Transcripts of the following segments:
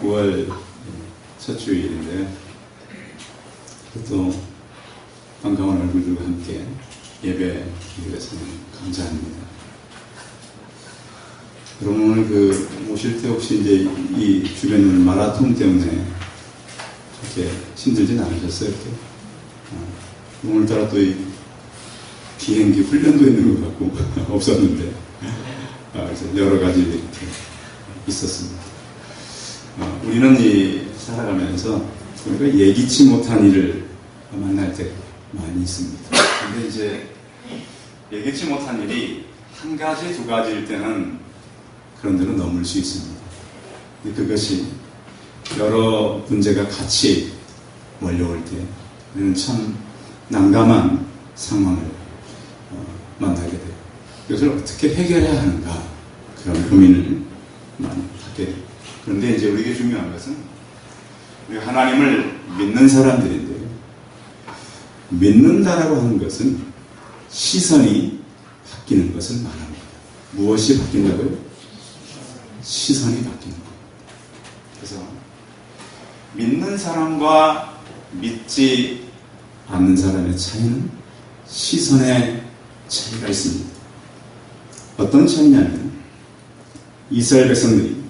9월 첫 주일인데요. 또 반가운 얼굴들과 함께 예배 드려서 감사합니다. 여러분 오늘 오실 때 혹시 이제 이 주변 마라톤 때문에 이렇게 힘들진 않으셨어요? 이렇게? 오늘따라 또 이 비행기 훈련도 있는 것 같고 없었는데 그래서 여러 가지 이렇게 있었습니다. 우리는 살아가면서 우리가 예기치 못한 일을 만날 때 많이 있습니다. 근데 이제 예기치 못한 일이 한 가지, 두 가지일 때는 그런 데로 넘을 수 있습니다. 근데 그것이 여러 문제가 같이 몰려올 때 우리는 참 난감한 상황을 만나게 돼요. 이것을 어떻게 해결해야 하는가 그런 고민을 많이 하게 돼요. 그런데 이제 우리에게 중요한 것은 우리 하나님을 믿는 사람들인데요. 믿는다라고 하는 것은 시선이 바뀌는 것을 말합니다. 무엇이 바뀐다고요? 시선이 바뀌는 겁니다. 그래서 믿는 사람과 믿지 않는 사람의 차이는 시선의 차이가 있습니다. 어떤 차이냐면 이스라엘 백성들이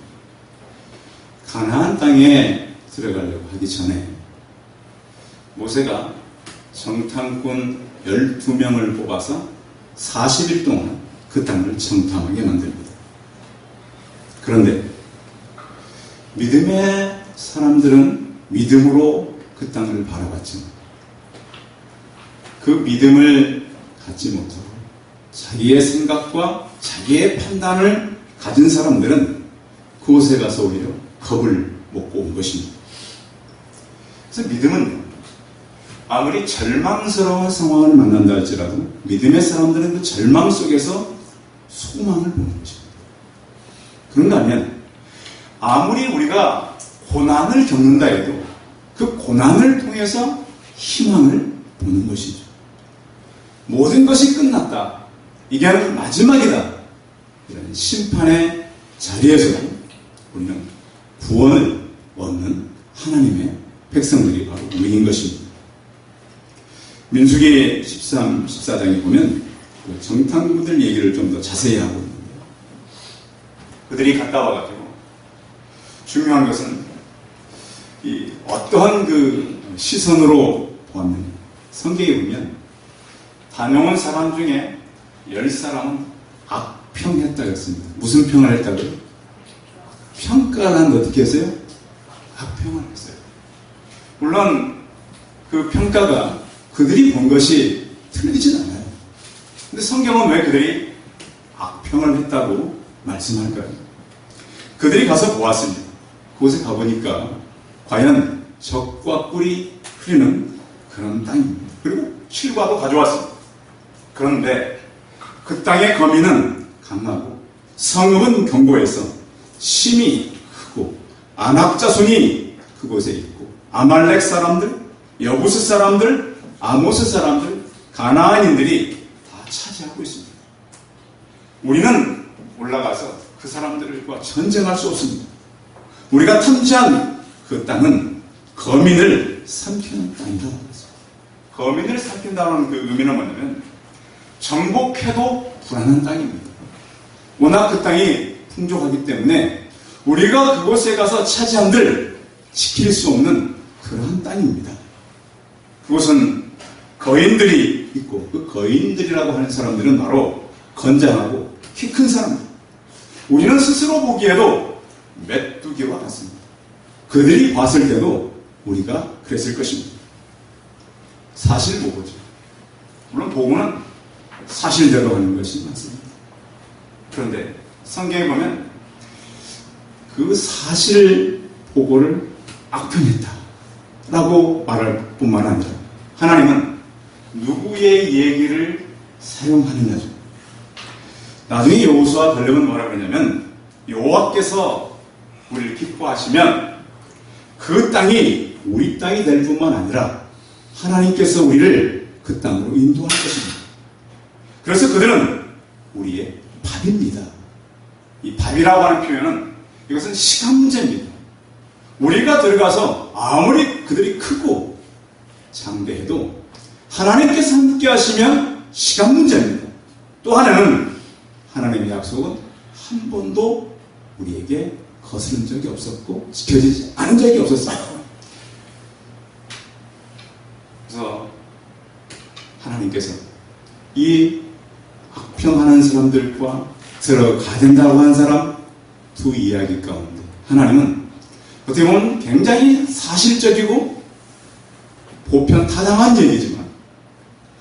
가나안 땅에 들어가려고 하기 전에 모세가 정탐꾼 12명을 뽑아서 40일 동안 그 땅을 정탐하게 만듭니다. 그런데 믿음의 사람들은 믿음으로 그 땅을 바라봤지만 그 믿음을 갖지 못하고 자기의 생각과 자기의 판단을 가진 사람들은 그곳에 가서 오히려 겁을 먹고 온 것입니다. 그래서 믿음은 아무리 절망스러운 상황을 만난다 할지라도 믿음의 사람들은 그 절망 속에서 소망을 보는 것입니다. 그런가 하면 아무리 우리가 고난을 겪는다 해도 그 고난을 통해서 희망을 보는 것이죠. 모든 것이 끝났다. 이게 마지막이다. 이런 심판의 자리에서 우리는 구원을 얻는 하나님의 백성들이 바로 우리인 것입니다. 민수기 13, 14장에 보면 정탐꾼들 얘기를 좀 더 자세히 하고 있는데 그들이 갔다 와가지고 중요한 것은 어떠한 시선으로 보았느냐. 성경에 보면 다녀온 사람 중에 10사람은 악평했다고 했습니다. 무슨 평을 했다고요? 평가는 어떻게 했어요? 악평을 했어요. 물론 그 평가가 그들이 본 것이 틀리진 않아요. 근데 성경은 왜 그들이 악평을 했다고 말씀할까요? 그들이 가서 보았습니다. 그곳에 가보니까 과연 적과 꿀이 흐르는 그런 땅입니다. 그리고 실과도 가져왔습니다. 그런데 그 땅의 거민은 강하고 성읍은 견고해서 심이 크고 안악자손이 그곳에 있고 아말렉 사람들, 여부스 사람들, 아모스 사람들, 가나안인들이 다 차지하고 있습니다. 우리는 올라가서 그 사람들과 전쟁할 수 없습니다. 우리가 탐지한 그 땅은 거민을 삼키는 땅이라고 했습니다. 거민을 삼킨다는 그 의미는 뭐냐면 정복해도 불안한 땅입니다. 워낙 그 땅이 풍족하기 때문에 우리가 그곳에 가서 차지한들 지킬 수 없는 그러한 땅입니다. 그곳은 거인들이 있고 그 거인들이라고 하는 사람들은 바로 건장하고 키 큰 사람들. 우리는 스스로 보기에도 메뚜기와 같습니다. 그들이 봤을 때도 우리가 그랬을 것입니다. 사실 보고죠. 물론 보고는 사실대로 하는 것이 맞습니다. 그런데 성경에 보면 그 사실 보고를 악평했다 라고 말할 뿐만 아니라 하나님은 누구의 얘기를 사용하느냐죠. 나중에 여호수아 관령은 뭐라 그러냐면 여호와께서 우리를 기뻐하시면 그 땅이 우리 땅이 될 뿐만 아니라 하나님께서 우리를 그 땅으로 인도할 것입니다. 그래서 그들은 우리의 밥입니다. 이 밥이라고 하는 표현은 이것은 시간 문제입니다. 우리가 들어가서 아무리 그들이 크고 장대해도 하나님께서 함께 하시면 시간 문제입니다. 또 하나는 하나님의 약속은 한 번도 우리에게 거스른 적이 없었고 지켜지지 않은 적이 없었습니다. 그래서 하나님께서 이 악평하는 사람들과 들어가야 된다고 한 사람 두 이야기 가운데 하나님은 어떻게 보면 굉장히 사실적이고 보편타당한 얘기지만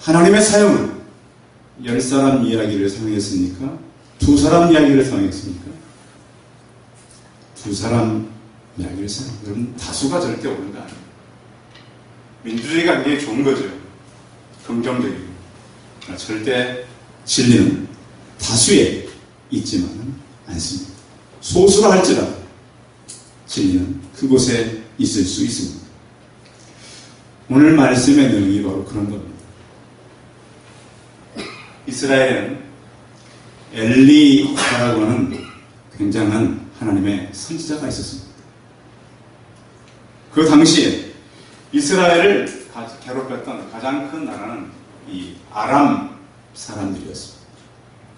하나님의 사용은 10사람 이야기를 사용했습니까? 2사람 이야기를 사용했습니까? 2사람 이야기를 사용했습니다. 여러분 다수가 절대 옳은 거 아니에요. 민주주의가 굉장히 좋은 거죠. 긍정적이고. 절대 진리는 다수에 있지만은 않습니다. 소수라 할지라도 진리는 그곳에 있을 수 있습니다. 오늘 말씀의 내용이 바로 그런 겁니다. 이스라엘은 엘리야라고 하는 굉장한 하나님의 선지자가 있었습니다. 그 당시에 이스라엘을 괴롭혔던 가장 큰 나라는 이 아람 사람들이었습니다.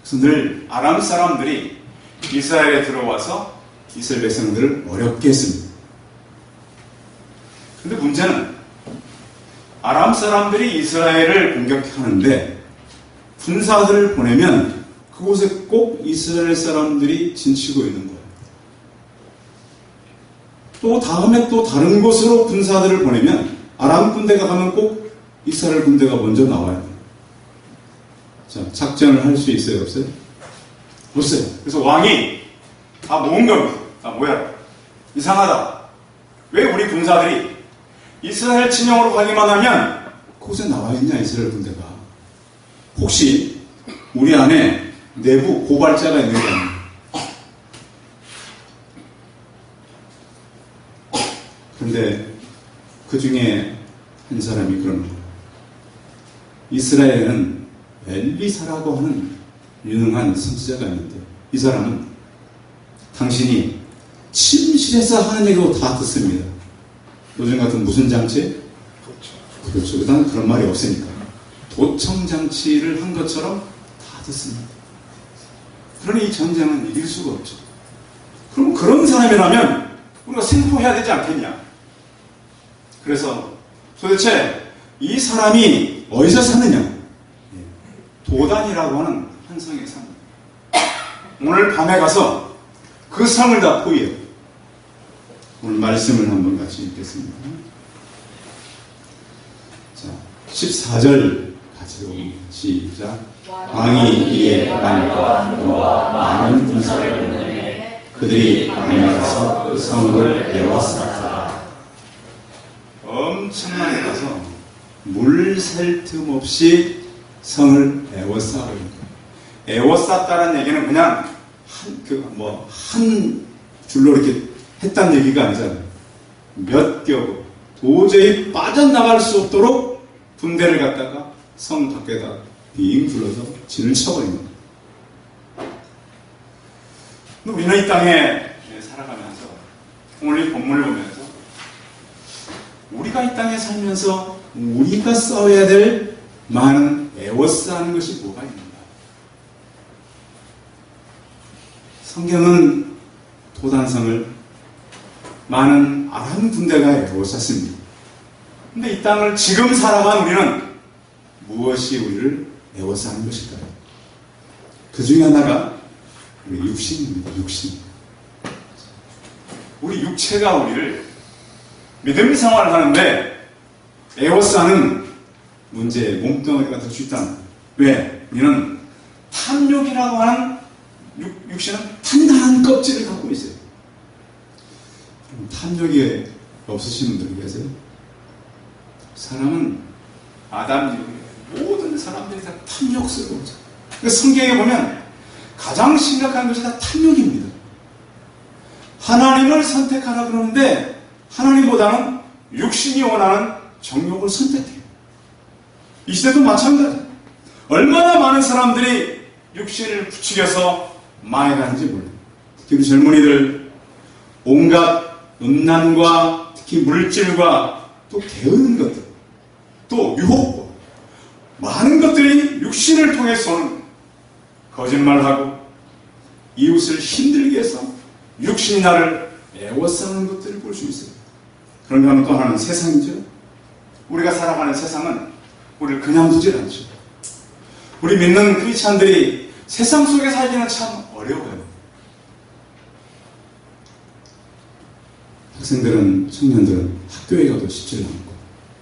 그래서 늘 아람 사람들이 이스라엘에 들어와서 이스라엘 백성들을 어렵게 했습니다. 그런데 문제는 아람 사람들이 이스라엘을 공격하는데 군사들을 보내면 그곳에 꼭 이스라엘 사람들이 진치고 있는 거예요. 또 다음에 또 다른 곳으로 군사들을 보내면 아람 군대가 가면 꼭 이스라엘 군대가 먼저 나와야 돼요. 자, 작전을 할 수 있어요, 없어요? 없어요. 그래서 왕이 다 모은 겁니다. 뭐야? 이상하다. 왜 우리 군사들이 이스라엘 진영으로 가기만 하면 그곳에 나와 있냐, 이스라엘 군대가. 혹시 우리 안에 내부 고발자가 있는 게 아니에요. 그런데 그 중에 한 사람이 그러는 거예요. 이스라엘에는 엘리사라고 하는 유능한 선지자가 있는데 이 사람은 당신이 침실에서 하는 얘기도 다 듣습니다. 요즘 같은 무슨 장치? 그렇죠. 일단 그런 말이 없으니까. 도청장치를 한 것처럼 다 듣습니다. 그러니 이 전쟁은 이길 수가 없죠. 그럼 그런 사람이라면 우리가 생포해야 되지 않겠냐? 그래서 도대체 이 사람이 어디서 사느냐? 도단이라고 하는 한 성에 삽니다. 오늘 밤에 가서 그 성을 다 포위해요. 오늘 말씀을 한번 같이 읽겠습니다. 자, 14절 같이 읽어봅니다. 시작. 왕이 이에 말과 많은 군사를 보내매 그들이 밤에 가서 그 성을 에워쌌다. 엄청나게 가서 물 셀 틈 없이 성을 에워싸버립니다. 에워쌌다는 얘기는 그냥 한 줄로 이렇게 했다는 얘기가 아니잖아요. 몇 겹 도저히 빠져나갈 수 없도록 군대를 갖다가 성 밖에다 빙 둘러서 진을 쳐버린 겁니다. 우리는 이 땅에 살아가면서 오늘 이 본문을 보면서 우리가 이 땅에 살면서 우리가 싸워야 될 많은 에워싸는 것이 뭐가 있는가? 성경은 도단성을 많은 아람 군대가 에워쌌습니다. 근데 이 땅을 지금 살아간 우리는 무엇이 우리를 에워싸는 것일까요? 그 중에 하나가 우리 육신입니다. 육신. 우리 육체가 우리를 믿음 생활을 하는데 에워싸는 문제에 몸뚱아리가 될 수 있다. 왜? 우리는 탐욕이라고 하는 육신은 단단한 껍질을 갖고 있어요. 탐욕이 없으신 분들이 계세요? 사람은 아담 모든 사람들이 다 탐욕스러워져. 그러니까 성경에 보면 가장 심각한 것이 다 탐욕입니다. 하나님을 선택하라 그러는데 하나님보다는 육신이 원하는 정욕을 선택해요. 이 시대도 마찬가지예요. 얼마나 많은 사람들이 육신을 부추겨서 망해가는지 몰라요. 특히 우리 젊은이들 온갖 음란과 특히 물질과 또 게으른 것들, 또 유혹과 많은 것들이 육신을 통해서 거짓말하고 이웃을 힘들게 해서 육신이 나를 애워싸는 것들을 볼 수 있어요. 그런가 하면 또 하나는 세상이죠. 우리가 살아가는 세상은 우리를 그냥 두질 않죠. 우리 믿는 크리스찬들이 세상 속에 살기는 참 어려워요. 학생들은, 청년들은 학교에 가도 쉽지 않고,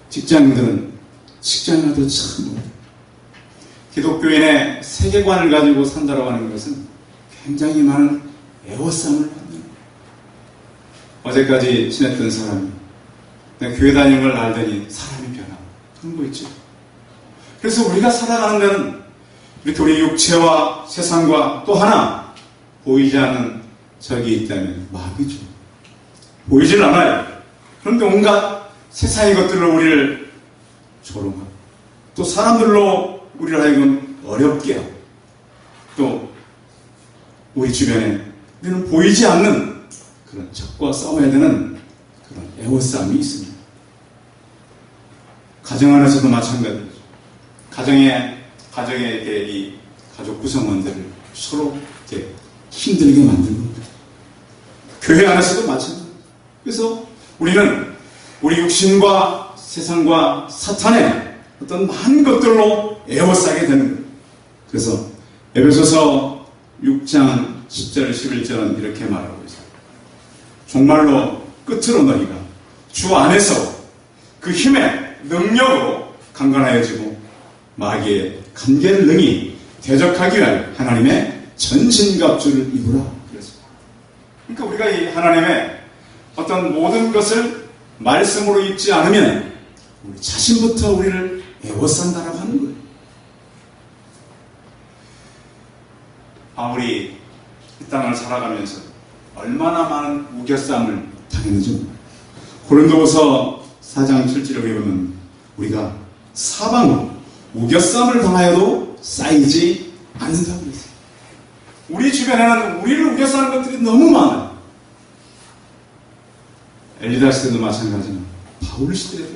직장인들은 직장에 가도 참 어려워요. 기독교인의 세계관을 가지고 산다고 하는 것은 굉장히 많은 애워싸움을 받는 거예요. 어제까지 지냈던 사람이 내가 교회 다니는 걸 알더니 사람이 변하고 그런 거 있죠. 그래서 우리가 살아가는 데는 이렇게 우리 육체와 세상과 또 하나 보이지 않는 적이 있다면 마귀죠. 보이질 않아요. 그런데 온갖 세상의 것들로 우리를 조롱하고 또 사람들로 우리를 하여금 어렵게 하고 또 우리 주변에 우리는 보이지 않는 그런 적과 싸워야 되는 그런 애워싸움이 있습니다. 가정 안에서도 마찬가지죠. 가정에 이렇게 이 가족 구성원들을 서로 이렇게 힘들게 만들고 겁니다. 교회 안에서도 마찬가지죠. 그래서 우리는 우리 육신과 세상과 사탄의 어떤 많은 것들로 애워싸게 되는 거예요. 그래서 에베소서 6장 10절 11절은 이렇게 말하고 있어요. 정말로 끝으로 너희가 주 안에서 그 힘의 능력으로 강건하여지고 마귀의 간계를 능히 대적하기 위하여 하나님의 전신갑주를 입으라. 그러니까 우리가 이 하나님의 어떤 모든 것을 말씀으로 입지 않으면 우리 자신부터 우리를 애워싼다라고 하는 거예요. 우리 이 땅을 살아가면서 얼마나 많은 우겨싸움을 당했는지 고린도후서 4장 7절에 보면 우리가 사방으로 우겨싸움을 당하여도 쌓이지 않는다고 그랬어요. 우리 주변에는 우리를 우겨싸는 것들이 너무 많아요. 엘리다 시대도 마찬가지는 바울 시대도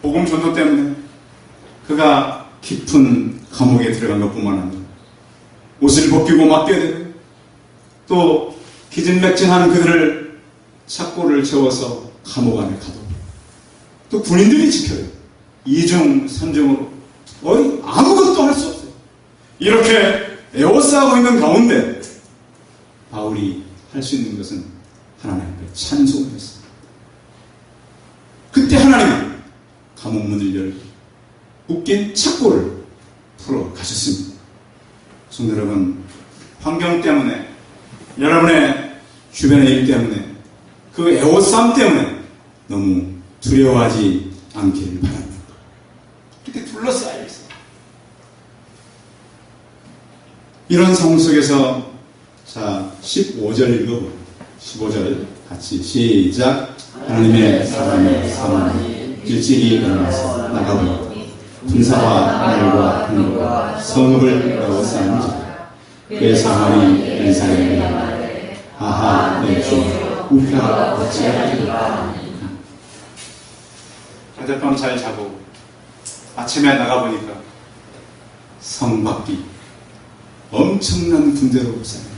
복음 전도 때문에 그가 깊은 감옥에 들어간 것뿐만 아니라 옷을 벗기고 맡겨야 되고 또 기진맥진하는 그들을 착고를 채워서 감옥 안에 가둬 또 군인들이 지켜요. 2중 3중으로 거의 아무것도 할 수 없어요. 이렇게 에워싸고 있는 가운데 바울이 할 수 있는 것은 하나님 앞에 찬송을 했어요. 그때 하나님은 감옥 문을 열고 묶인 착고를 풀어 가셨습니다. 성도 여러분, 환경 때문에 여러분의 주변의 일 때문에 그 애워싸움 때문에 너무 두려워하지 않기를 바랍니다. 이렇게 둘러싸여 있어요. 이런 상황 속에서 자 15절 읽어보세요. 15절 같이 시작. 하나님의 사람의 사망이 일찍이 일어나서 나가보니 군사와 하늘과 하늘과 성읍을 에워싸는지 그의 사망이 엘사에게 말하되 아하 내 주 우리가 어찌하리까. 어젯밤 잘 자고 아침에 나가보니까 성 밖이 엄청난 군대로 쌓여요.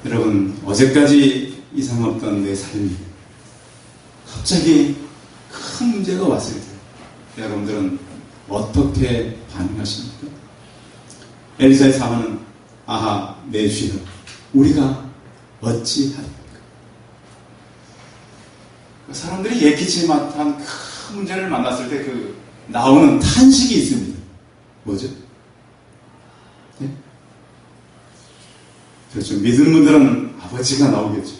여러분, 어제까지 이상 없던 내 삶이 갑자기 큰 문제가 왔을 때 여러분들은 어떻게 반응하십니까? 엘리사의 사망은 아하 내 주여 우리가 어찌하리까. 사람들이 예기치 못한 큰 문제를 만났을 때 그 나오는 탄식이 있습니다. 뭐죠? 네? 그렇죠. 믿는 분들은 아버지가 나오겠죠.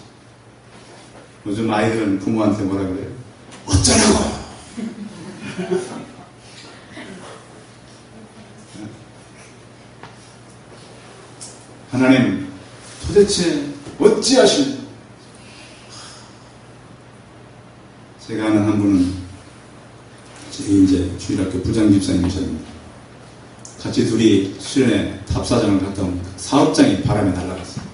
요즘 아이들은 부모한테 뭐라 그래요? 어쩌라고! 하나님 도대체 어찌하십니까? 제가 아는 한 분은 제 이제 주일학교 부장집사님이셨는데 같이 둘이 수련회 답사장을 갔다 오니까 사업장이 바람에 날아갔어요.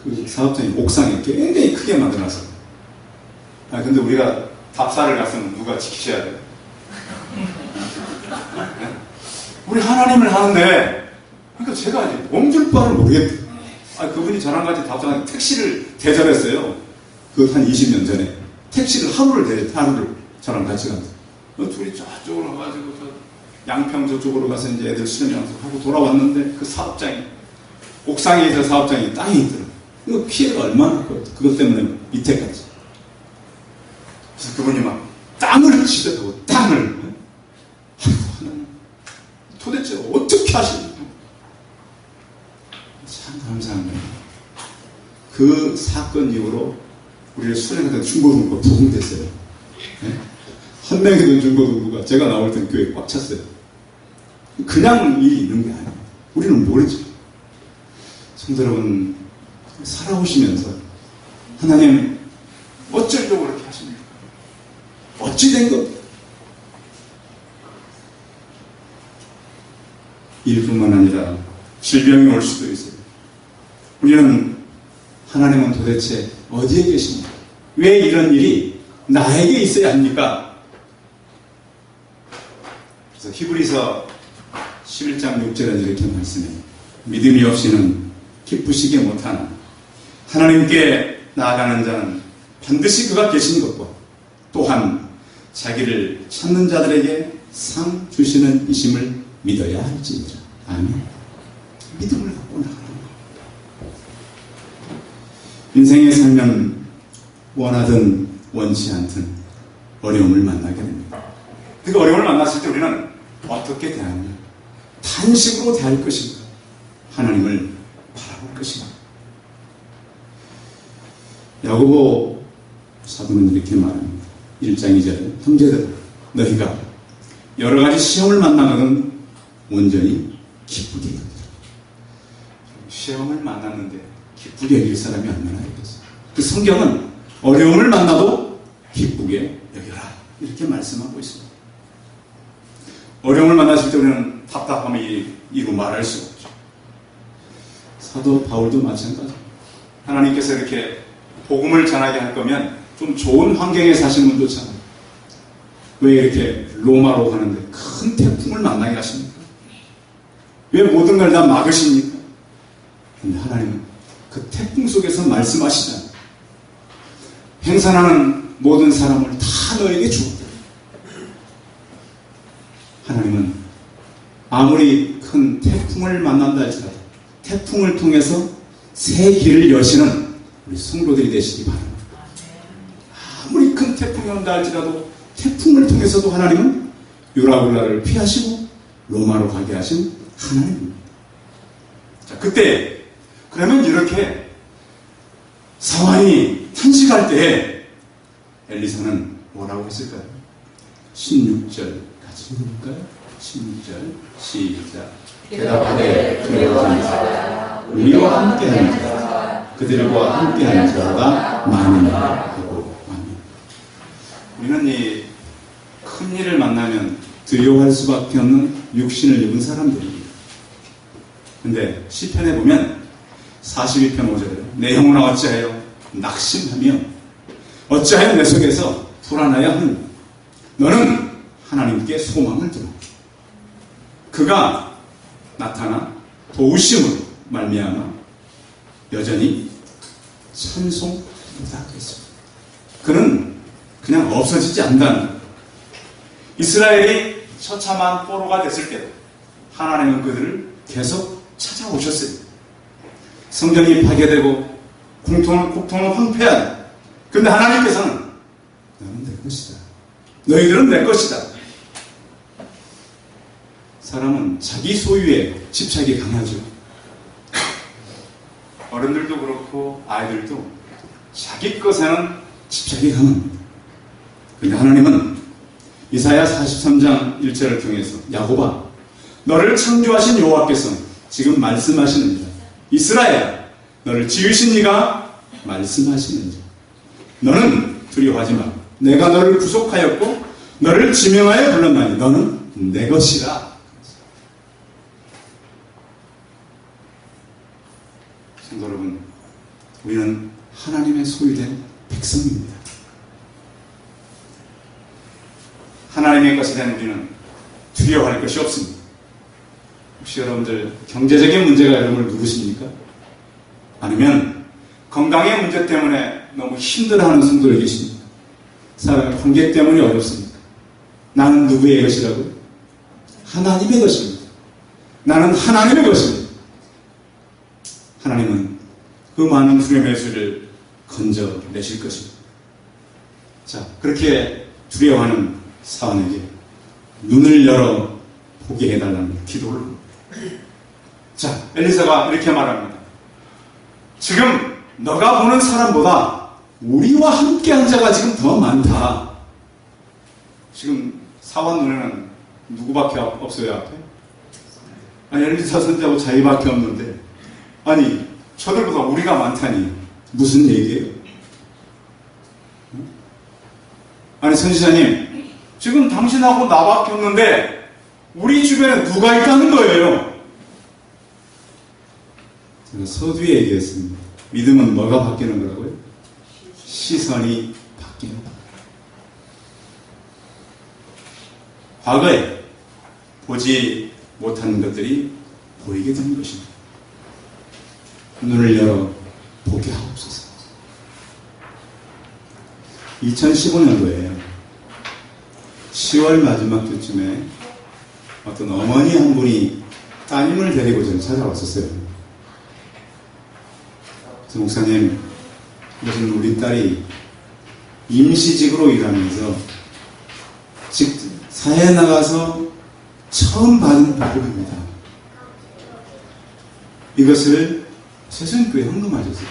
그 사업장이 옥상에 굉장히 크게 만들어놨어요. 근데 우리가 답사를 갔으면 누가 지키셔야 돼요? 우리 하나님을 하는데, 그러니까 제가 이제 몸둘 바를 모르겠대요. 그분이 저랑 같이 답사하는 택시를 대접했어요. 그 한 20년 전에. 택시를 하루를 저랑 같이 갔어요. 둘이 저쪽으로 가가지고, 양평 저쪽으로 가서 이제 애들 수련 양성하고 돌아왔는데, 그 사업장이, 옥상에 있는 사업장이 땅에 있더라고요. 이거 피해가 얼마나 커요. 그것 때문에 밑에까지. 그래서 그분이 막 땅을 치더라고, 땅을. 하나님, 도대체 어떻게 하시는지. 참 감사한 거예요. 그 사건 이후로 우리의 수련했던 중고등부가 부흥됐어요. 네? 한 명이던 중고등부가 제가 나올 땐 교회 꽉 찼어요. 그냥 일이 있는 게 아니에요. 우리는 모르죠. 성도 여러분, 살아오시면서 하나님 어쩌려고 그렇게 하십니까? 어찌 된 것? 일뿐만 아니라 질병이 올 수도 있어요. 우리는 하나님은 도대체 어디에 계십니까? 왜 이런 일이 나에게 있어야 합니까? 그래서 히브리서 11장 6절에 이렇게 말씀해요. 믿음이 없이는 기쁘시게 못하나 하나님께 나아가는 자는 반드시 그가 계신 것과 또한 자기를 찾는 자들에게 상 주시는 이심을 믿어야 할지니라. 아멘. 믿음을 갖고 나가는 것. 인생에 살면 원하든 원치 않든 어려움을 만나게 됩니다. 그 어려움을 만났을 때 우리는 어떻게 대하느냐? 탄식으로 대할 것인가? 하나님을 바라볼 것인가? 야고보 사도는 이렇게 말합니다. 1장 2절에 형제들, 너희가 여러 가지 시험을 만나거든 온전히 기쁘게 여기라. 시험을 만났는데 기쁘게 여길 사람이 얼마나 있겠어요? 그 성경은 어려움을 만나도 기쁘게 여겨라 이렇게 말씀하고 있습니다. 어려움을 만났을 때 우리는 답답함이 이루 말할 수가 없죠. 사도 바울도 마찬가지입니다. 하나님께서 이렇게 복음을 전하게 할 거면 좀 좋은 환경에 사시는 분 좋잖아요. 왜 이렇게 로마로 가는데 큰 태풍을 만나게 하십니까? 왜 모든 걸 다 막으십니까? 근데 하나님은 그 태풍 속에서 말씀하시잖아요. 행산하는 모든 사람을 다 너에게 주었다. 하나님은 아무리 큰 태풍을 만난다 할지라도 태풍을 통해서 새 길을 여시는 우리 성도들이 되시기 바랍니다. 아무리 큰 태풍이 온다 할지라도 태풍을 통해서도 하나님은 유라굴라를 피하시고 로마로 가게 하신 하나님입니다. 자, 그때 그러면 이렇게 상황이 탄식할 때에 엘리사는 뭐라고 했을까요? 16절 같이 읽을까요? 16절 시작. 대답하되 두려워하는 자 우리와 함께하는 자 그들과 함께하는 자가 많으니라 하고 아멘. 우리는 이 큰 일을 만나면 두려워할 수밖에 없는 육신을 입은 사람들입니다. 근데 시편에 보면 42편 5절에 내 영혼아 어찌하여 낙심하며 어찌하여 내 속에서 불안하여 하느냐. 너는 하나님께 소망을 두라. 그가 나타나 도우심으로 말미암아 여전히 찬송하다 했습니다. 그는 그냥 없어지지 않는다는 거예요. 이스라엘이 처참한 포로가 됐을 때도 하나님은 그들을 계속 찾아오셨어요. 성전이 파괴되고 국토는 황폐하다. 그런데 하나님께서는 너는 내 것이다. 너희들은 내 것이다. 사람은 자기 소유에 집착이 강하죠. 어른들도 그렇고 아이들도 자기 것에는 집착이 강합니다. 그런데 하나님은 이사야 43장 1절을 통해서 야곱아 너를 창조하신 여호와께서 지금 말씀하시는지라 이스라엘아 너를 지으신 이가 말씀하시는지 너는 두려워하지 마. 내가 너를 구속하였고 너를 지명하여 불렀나니 너는 내 것이라. 성도 여러분, 우리는 하나님의 소유된 백성입니다. 하나님의 것이 된 우리는 두려워할 것이 없습니다. 혹시 여러분들 경제적인 문제가 여러분을 누르십니까? 아니면 건강의 문제 때문에 너무 힘들어하는 성도들 계십니까? 사람의 관계 때문에 어렵습니까? 나는 누구의 것이라고요? 하나님의 것입니다. 나는 하나님의 것입니다. 하나님은 그 많은 두려움의 수를 건져내실 것입니다. 자, 그렇게 두려워하는 사원에게 눈을 열어 보게 해달라는 기도를 합니다. 자, 엘리사가 이렇게 말합니다. 지금 너가 보는 사람보다 우리와 함께한 자가 지금 더 많다. 지금 사원 눈에는 누구밖에 없어요, 앞에? 아니, 엘리사 선지자하고 자기밖에 없는데, 아니, 저들보다 우리가 많다니 무슨 얘기예요? 아니, 선지자님, 지금 당신하고 나밖에 없는데 우리 주변에 누가 있다는 거예요? 제가 서두에 얘기했습니다. 믿음은 뭐가 바뀌는 거라고요? 시선이 바뀌는 거. 과거에 보지 못하는 것들이 보이게 되는 것입니다. 눈을 열어 보게 하옵소서. 2015년도에 10월 마지막 주쯤에 어떤 어머니 한 분이 따님을 데리고 저를 찾아왔었어요. 그래서 목사님, 요즘 우리 딸이 임시직으로 일하면서 사회에 나가서 처음 받은 복음입니다. 이것을 세상교회에 헌금하셨어요.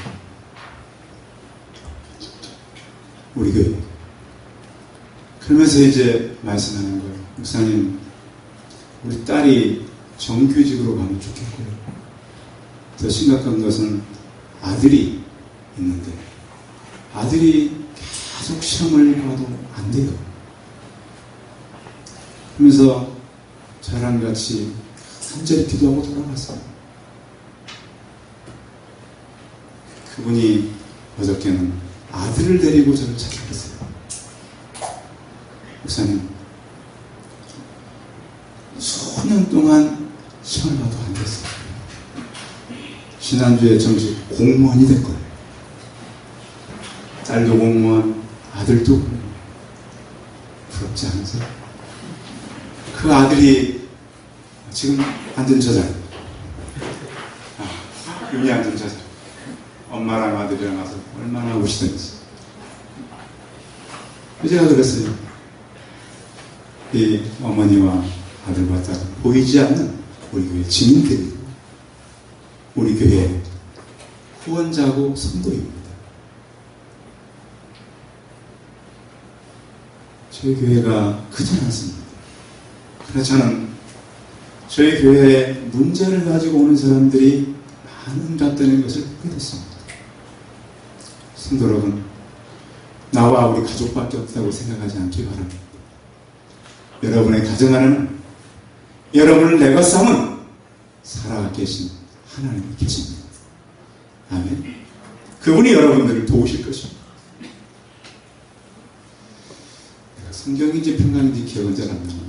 우리 교회. 그러면서 이제 말씀하는 거예요. 목사님, 우리 딸이 정규직으로 가면 좋겠고요. 더 심각한 것은 아들이 있는데 아들이 계속 시험을 봐도 안 돼요. 그러면서 저랑 같이 간절히 기도하고 돌아갔어요. 그분이 어저께는 아들을 데리고 저를 찾아갔어요. 목사님, 수년 동안 시험을 봐도 안 됐어요. 지난주에 정식 공무원이 될 거예요. 딸도 공무원, 아들도 공무원. 부럽지 않으세요? 그 아들이 지금 앉은 저 자리. 여기 앉은 저 자리. 엄마랑 아들이랑 와서 얼마나 우시던지. 제가 그랬어요. 이 어머니와 아들과 딸 보이지 않는 우리 교회 증인들이고 우리 교회 후원자고 성도입니다. 저희 교회가 크지 않습니다. 그러나 저는 저희 교회에 문제를 가지고 오는 사람들이 많은다는 것을 보게 됐습니다. 성도 여러분, 나와 우리 가족밖에 없다고 생각하지 않기 바랍니다. 여러분의 가정 안에는 여러분을 내가 삼은 살아계신 하나님이 계십니다. 아멘. 그분이 여러분들을 도우실 것입니다. 내가 성경인지 평강인지 기억은 잘 안 납니다.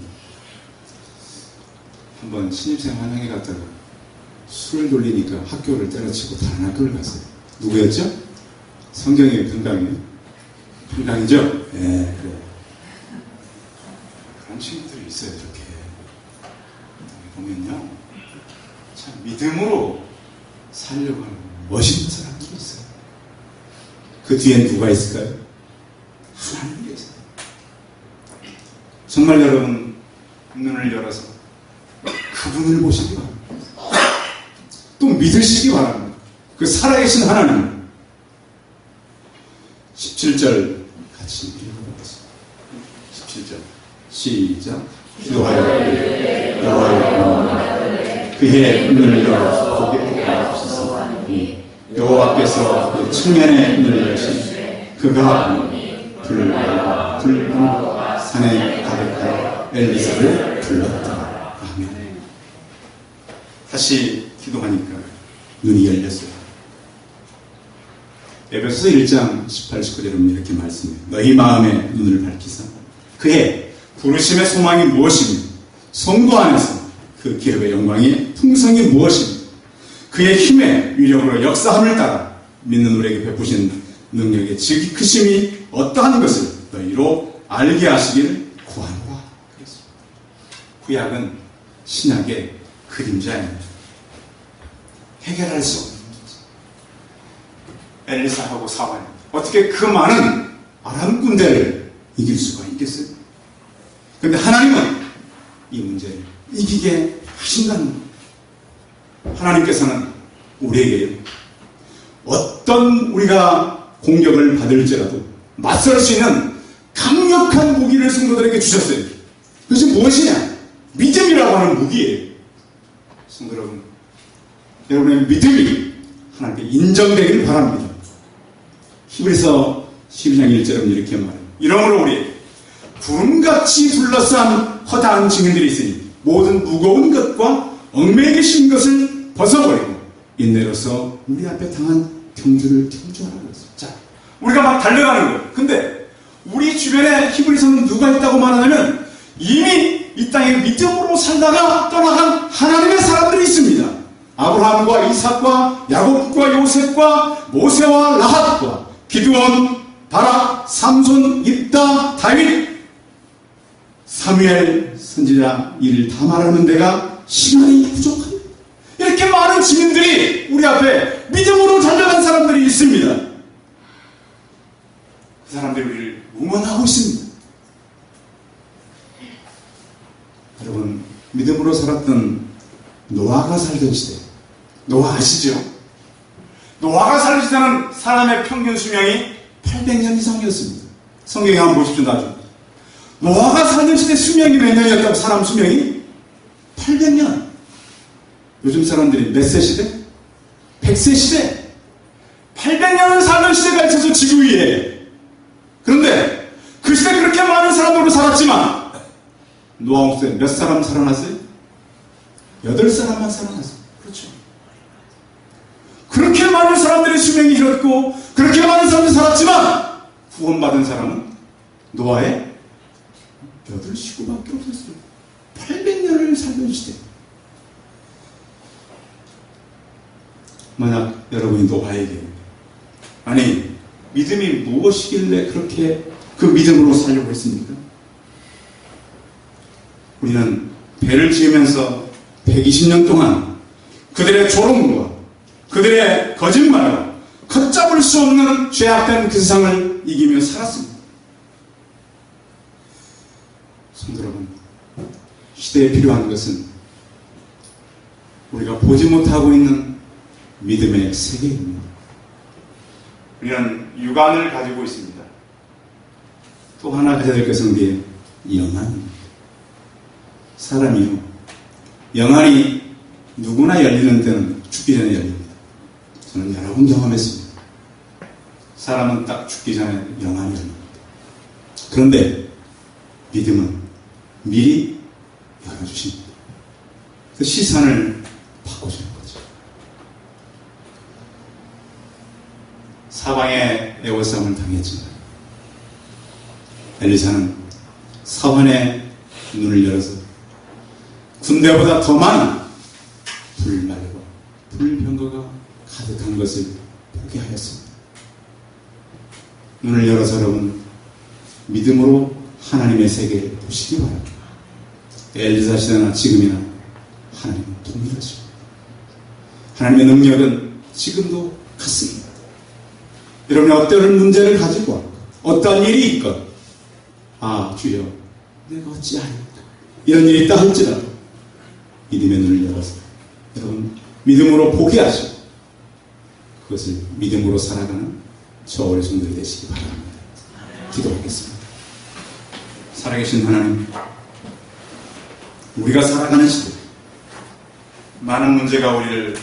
한번 신입생 환영회 갔다가 술을 돌리니까 학교를 때려치고 다른 학교를 갔어요. 누구였죠? 성경이에요, 평강이에요? 평강이죠? 네, 그래요. 그런 친구들이 있어요, 이렇게. 보면요, 참 믿음으로 살려고 하는 멋있는 사람들이 있어요. 그 뒤엔 누가 있을까요? 하나님이 계세요. 정말 여러분 눈을 열어서 그분을 보시기 바랍니다. 또 믿으시기 바랍니다. 그 살아계신 하나님. 17절 같이 읽어보겠습니다. 17절 시작. 기도하여 여호와여 그의 눈을 열어 보게 하옵소서. 여호와께서 그 청년의 눈을 여신 그가 불과 붉은 산에 가득하여 엘리사를 불렀다. 아멘. 다시 기도하니까 눈이 열렸어요. 에베소서 1장 18, 19절은 이렇게 말씀해요. 너희 마음의 눈을 밝히사 그의 부르심의 소망이 무엇이며 성도 안에서 그 기업의 영광의 풍성이 무엇이며 그의 힘의 위력으로 역사함을 따라 믿는 우리에게 베푸신 능력의 지극히 크심이 어떠한 것을 너희로 알게 하시기를 구하노라. 그랬습니다. 구약은 신약의 그림자입니다. 해결할 수 없는 문제. 엘리사하고 사환이 어떻게 그 많은 아람 군대를 이길 수가 있겠어요? 그런데 하나님은 이 문제를 이기게 하신다는 겁니다. 하나님께서는 우리에게 어떤 우리가 공격을 받을지라도 맞설 수 있는 강력한 무기를 성도들에게 주셨어요. 그것이 무엇이냐? 믿음이라고 하는 무기예요. 성도 여러분, 여러분의 믿음이 하나님께 인정되길 바랍니다. 히브리서 12장 1절은 이렇게 말해요. 이러므로 우리 구름같이 둘러싼 허다한 증인들이 있으니 모든 무거운 것과 얽매여 계신 것을 벗어버리고 인내로서 우리 앞에 당한 경주를 경주하라고 했어요. 자, 우리가 막 달려가는 거예요. 근데 우리 주변에 히브리서는 누가 있다고 말하냐면 이미 이 땅에 믿음으로 살다가 떠나간 하나님의 사람들이 있습니다. 아브라함과 이삭과 야곱과 요셉과 모세와 라합과 기드온, 바락, 삼손, 입다, 다윗, 사무엘, 선지자 이를 다 말하는 데가 시간이 부족합니다. 이렇게 많은 증인들이 우리 앞에 믿음으로 달려간 사람들이 있습니다. 그 사람들이 우리를 응원하고 있습니다. 여러분, 믿음으로 살았던 노아가 살던 시대, 노아 아시죠? 노아가 살던 시대는 사람의 평균 수명이 800년 이상이었습니다. 성경에 한번 보십시오. 나중에 노아가 살던 시대 수명이 몇 년이었다고? 사람 수명이 800년. 요즘 사람들이 몇 세 시대? 100세 시대. 800년을 사는 시대가 있어서 지구 위에. 그런데 그 시대 그렇게 많은 사람들로 살았지만 노아 홍수에 몇 사람 살아났어요? 8사람만 살아났어요. 그렇죠. 그렇게 많은 사람들의 수명이 길었고 그렇게 많은 사람들이 살았지만 구원받은 사람은 노아의 8식구밖에 없었어요. 800년을 살던 시대. 만약 여러분이 노아에게 아니 믿음이 무엇이길래 그렇게 그 믿음으로 살려고 했습니까? 우리는 배를 지으면서 120년 동안 그들의 조롱과 그들의 거짓말과 걷잡을 수 없는 죄악된 그 세상을 이기며 살았습니다. 성도 여러분, 시대에 필요한 것은 우리가 보지 못하고 있는 믿음의 세계입니다. 우리는 육안을 가지고 있습니다. 또 하나 가져야 될 것은 우리의 영안입니다. 사람이요, 영안이 누구나 열리는 때는 죽기 전에 열립니다. 저는 여러 번 경험했습니다. 사람은 딱 죽기 전에 영안이 열립니다. 그런데 믿음은 미리 열어주십니다. 그 시선을 바꿔주는 거죠. 사방에 애워싸움을 당했지만 엘리사는 사환의 눈을 열어서 군대보다 더 많은 불말과 불병거가 가득한 것을 보게 하였습니다. 눈을 열어서 여러분 믿음으로 하나님의 세계를 보시기 바랍니다. 엘리사 시대나 지금이나 하나님은 동일하십니다. 하나님의 능력은 지금도 같습니다. 여러분이 어떤 문제를 가지고 왔고 어떠한 일이 있건 아 주여 내가 어찌하리까 이런 일이 있다 할지라도 믿음의 눈을 열어서 여러분 믿음으로 보게 하시고 그것을 믿음으로 살아가는 저 어르신들이 되시기 바랍니다. 기도하겠습니다. 살아계신 하나님, 우리가 살아가는 시대 많은 문제가 우리를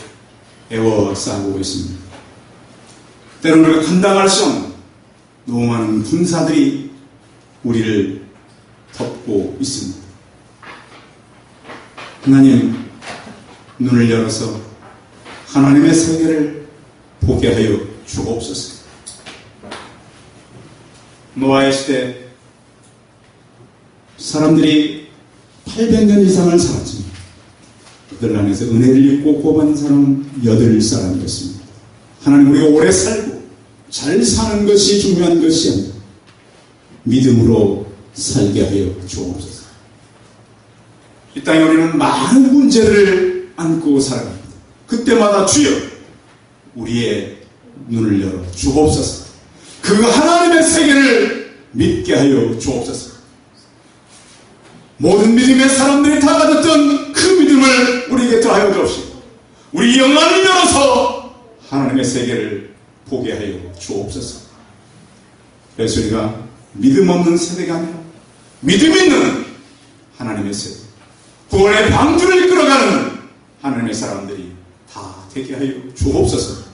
애워싸고 있습니다. 때로는 우리가 감당할 수 없는 너무 많은 군사들이 우리를 덮고 있습니다. 하나님, 눈을 열어서 하나님의 세계를 보게 하여 주옵소서. 노아의 시대 사람들이 800년 이상을 살았지만 그들 안에서 은혜를 입고 뽑은 사람은 8사람이었습니다. 하나님, 우리가 오래 살고 잘 사는 것이 중요한 것이 아니라 믿음으로 살게 하여 주옵소서. 이 땅에 우리는 많은 문제를 안고 살아갑니다. 그때마다 주여 우리의 눈을 열어 주옵소서. 그 하나님의 세계를 믿게 하여 주옵소서. 모든 믿음의 사람들이 다 가졌던 그 믿음을 우리에게 더하여 주옵시고 우리 영안을 열어서 하나님의 세계를 보게 하여 주옵소서. 그래서 우리가 믿음 없는 세대가 아니라 믿음 있는 하나님의 세대, 구원의 방주를 이끌어가는 하나님의 사람들이 다 되게 하여 주옵소서.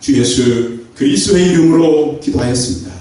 주 예수 그리스도의 이름으로 기도하였습니다.